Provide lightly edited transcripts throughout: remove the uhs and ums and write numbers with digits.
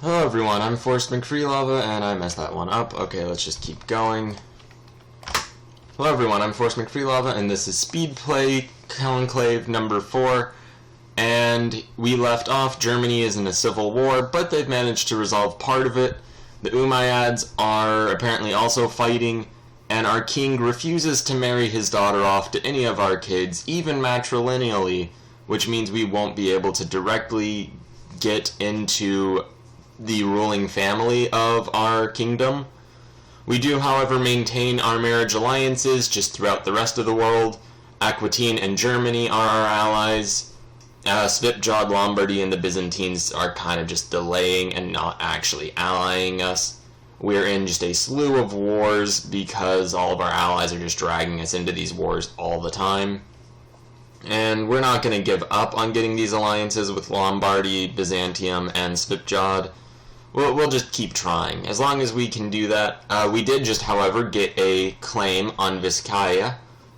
Hello everyone, I'm Forrest McFreelava, and I messed that one up. Okay, let's just keep going. Hello everyone, I'm Forrest McFreelava, and this is Speedplay Conclave number 4. And we left off, Germany is in a civil war, but they've managed to resolve part of it. The Umayyads are apparently also fighting, and our king refuses to marry his daughter off to any of our kids, even matrilineally, which means we won't be able to directly get into the ruling family of our kingdom. We do, however, maintain our marriage alliances just throughout the rest of the world. Aquitaine and Germany are our allies. Svipjod, Lombardy, and the Byzantines are kind of just delaying and not actually allying us. We're in just a slew of wars because all of our allies are just dragging us into these wars all the time. And we're not going to give up on getting these alliances with Lombardy, Byzantium, and Svipjod. We'll just keep trying. As long as we can do that. We did just, however, get a claim on Vizcaya.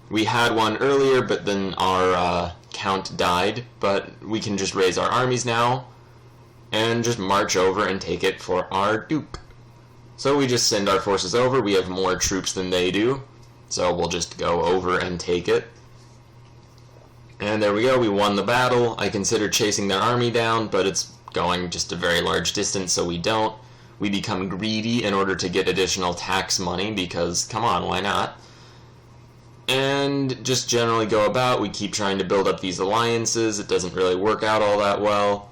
We had one earlier, but then our count died. But we can just raise our armies now and just march over and take it for our duke. So we just send our forces over. We have more troops than they do. So we'll just go over and take it. And there we go. We won the battle. I considered chasing their army down, but it's going just a very large distance, so we don't. We become greedy in order to get additional tax money because, come on, why not? And just generally go about. We keep trying to build up these alliances. It doesn't really work out all that well.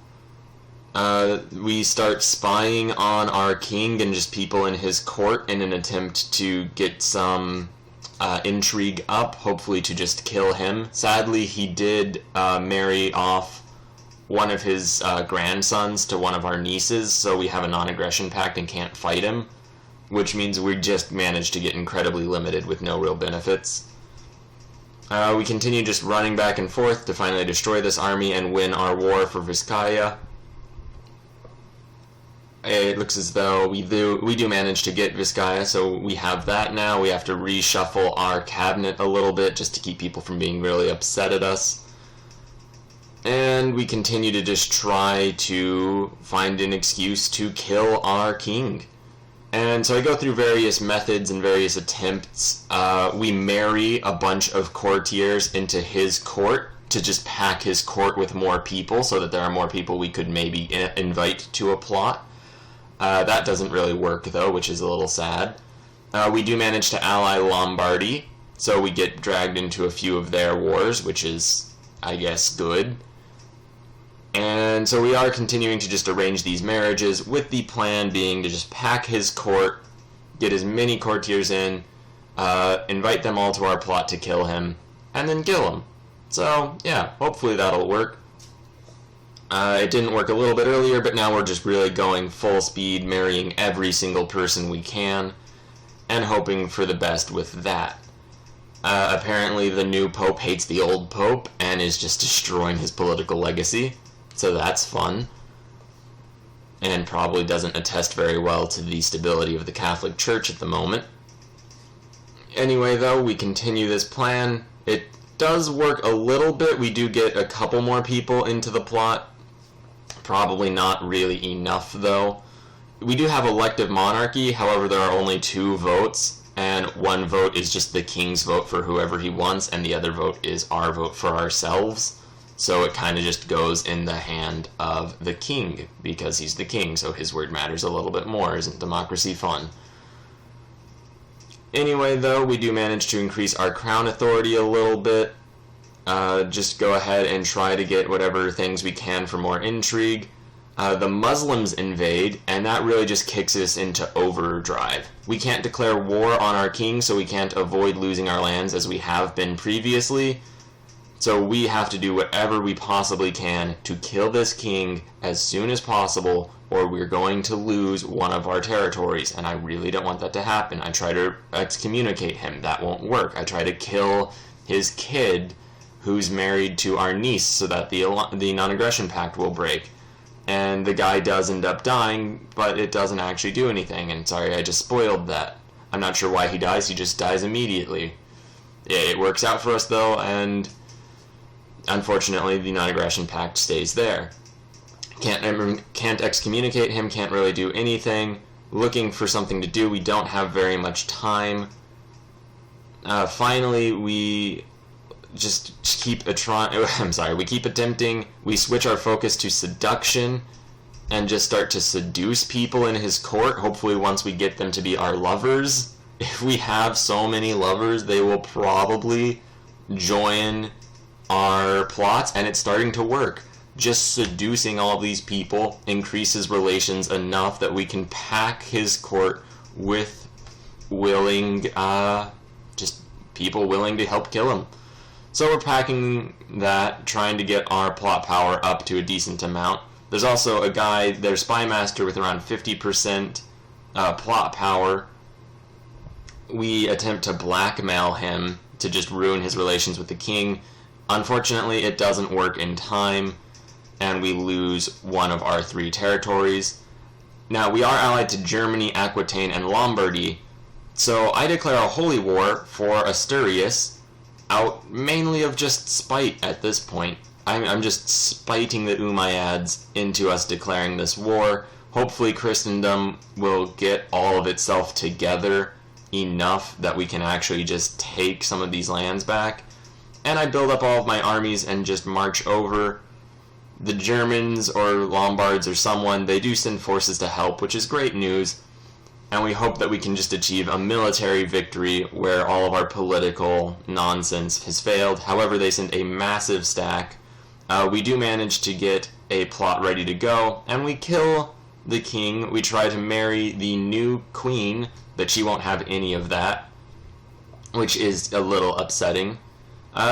We start spying on our king and just people in his court in an attempt to get some intrigue up, hopefully to just kill him. Sadly, he did marry off one of his grandsons to one of our nieces, so we have a non-aggression pact and can't fight him, which means we just managed to get incredibly limited with no real benefits. We continue just running back and forth to finally destroy this army and win our war for Vizcaya. It looks as though we do manage to get Vizcaya, so we have that now. We have to reshuffle our cabinet a little bit just to keep people from being really upset at us. And we continue to just try to find an excuse to kill our king. And so I go through various methods and various attempts. We marry a bunch of courtiers into his court to just pack his court with more people so that there are more people we could maybe invite to a plot. That doesn't really work, though, which is a little sad. We do manage to ally Lombardy, so we get dragged into a few of their wars, which is, I guess, good. And so we are continuing to just arrange these marriages, with the plan being to just pack his court, get as many courtiers in, invite them all to our plot to kill him, and then kill him. So, yeah, hopefully that'll work. It didn't work a little bit earlier, but now we're just really going full speed, marrying every single person we can, and hoping for the best with that. Apparently the new pope hates the old pope, and is just destroying his political legacy. So that's fun, and probably doesn't attest very well to the stability of the Catholic Church at the moment. Anyway, though, we continue this plan. It does work a little bit. We do get a couple more people into the plot. Probably not really enough, though. We do have elective monarchy, however, there are only 2 votes, and 1 vote is just the king's vote for whoever he wants, and the other vote is our vote for ourselves. So it kind of just goes in the hand of the king, because he's the king, so his word matters a little bit more. Isn't democracy fun? Anyway, though, we do manage to increase our crown authority a little bit. Just go ahead and try to get whatever things we can for more intrigue. The Muslims invade, and that really just kicks us into overdrive. We can't declare war on our king, so we can't avoid losing our lands as we have been previously. So we have to do whatever we possibly can to kill this king as soon as possible, or we're going to lose one of our territories, and I really don't want that to happen. I try to excommunicate him. That won't work. I try to kill his kid, who's married to our niece, so that the non-aggression pact will break. And the guy does end up dying, but it doesn't actually do anything, and sorry, I just spoiled that. I'm not sure why he dies. He just dies immediately. It works out for us, though, and unfortunately, the non-aggression pact stays there. Can't excommunicate him, can't really do anything. Looking for something to do, we don't have very much time. Finally, we just keep we keep attempting. We switch our focus to seduction and just start to seduce people in his court. Hopefully once we get them to be our lovers. If we have so many lovers, they will probably join our plots, and it's starting to work. Just seducing all these people increases relations enough that we can pack his court with willing, just people willing to help kill him. So we're packing that, trying to get our plot power up to a decent amount. There's also a guy, their spy master, with around 50% plot power. We attempt to blackmail him to just ruin his relations with the king. Unfortunately, it doesn't work in time, and we lose one of our 3 territories. Now, we are allied to Germany, Aquitaine, and Lombardy, so I declare a holy war for Asturias, out mainly of just spite at this point. I'm just spiting the Umayyads into us declaring this war. Hopefully Christendom will get all of itself together enough that we can actually just take some of these lands back. And I build up all of my armies and just march over. The Germans or Lombards or someone, they do send forces to help, which is great news. And we hope that we can just achieve a military victory where all of our political nonsense has failed. However, they send a massive stack. We do manage to get a plot ready to go, and we kill the king. We try to marry the new queen, but she won't have any of that, which is a little upsetting.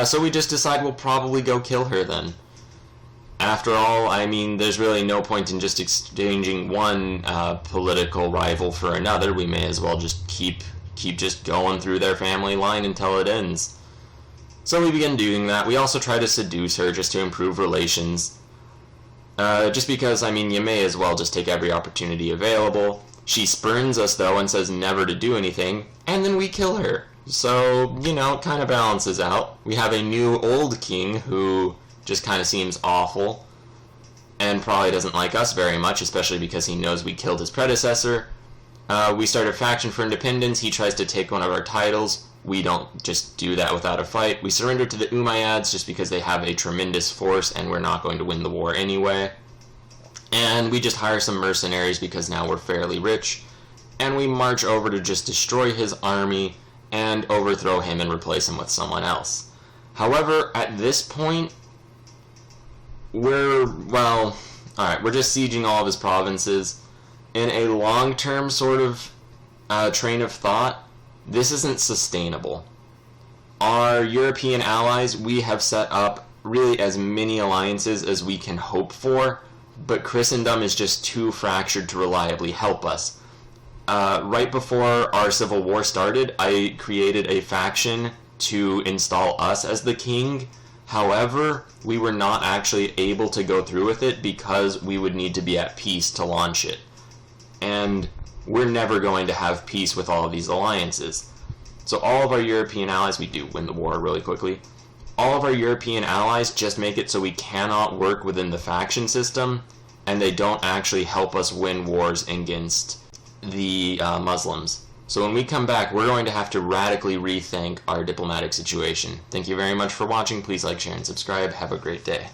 So we just decide we'll probably go kill her then. After all, I mean, there's really no point in just exchanging one political rival for another. We may as well just keep just going through their family line until it ends. So we begin doing that. We also try to seduce her just to improve relations. Just because, I mean, you may as well just take every opportunity available. She spurns us, though, and says never to do anything, and then we kill her. So, you know, it kind of balances out. We have a new old king who just kind of seems awful and probably doesn't like us very much, especially because he knows we killed his predecessor. We start a faction for independence. He tries to take one of our titles. We don't just do that without a fight. We surrender to the Umayyads just because they have a tremendous force and we're not going to win the war anyway. And we just hire some mercenaries because now we're fairly rich. And we march over to just destroy his army and overthrow him and replace him with someone else. However, at this point, we're just sieging all of his provinces. In a long-term sort of train of thought, this isn't sustainable. Our European allies, we have set up really as many alliances as we can hope for, but Christendom is just too fractured to reliably help us. Right before our civil war started, I created a faction to install us as the king. However, we were not actually able to go through with it because we would need to be at peace to launch it. And we're never going to have peace with all of these alliances. So all of our European allies, we do win the war really quickly, all of our European allies just make it so we cannot work within the faction system, and they don't actually help us win wars against the Muslims. So when we come back, we're going to have to radically rethink our diplomatic situation. Thank you very much for watching. Please like, share, and subscribe. Have a great day.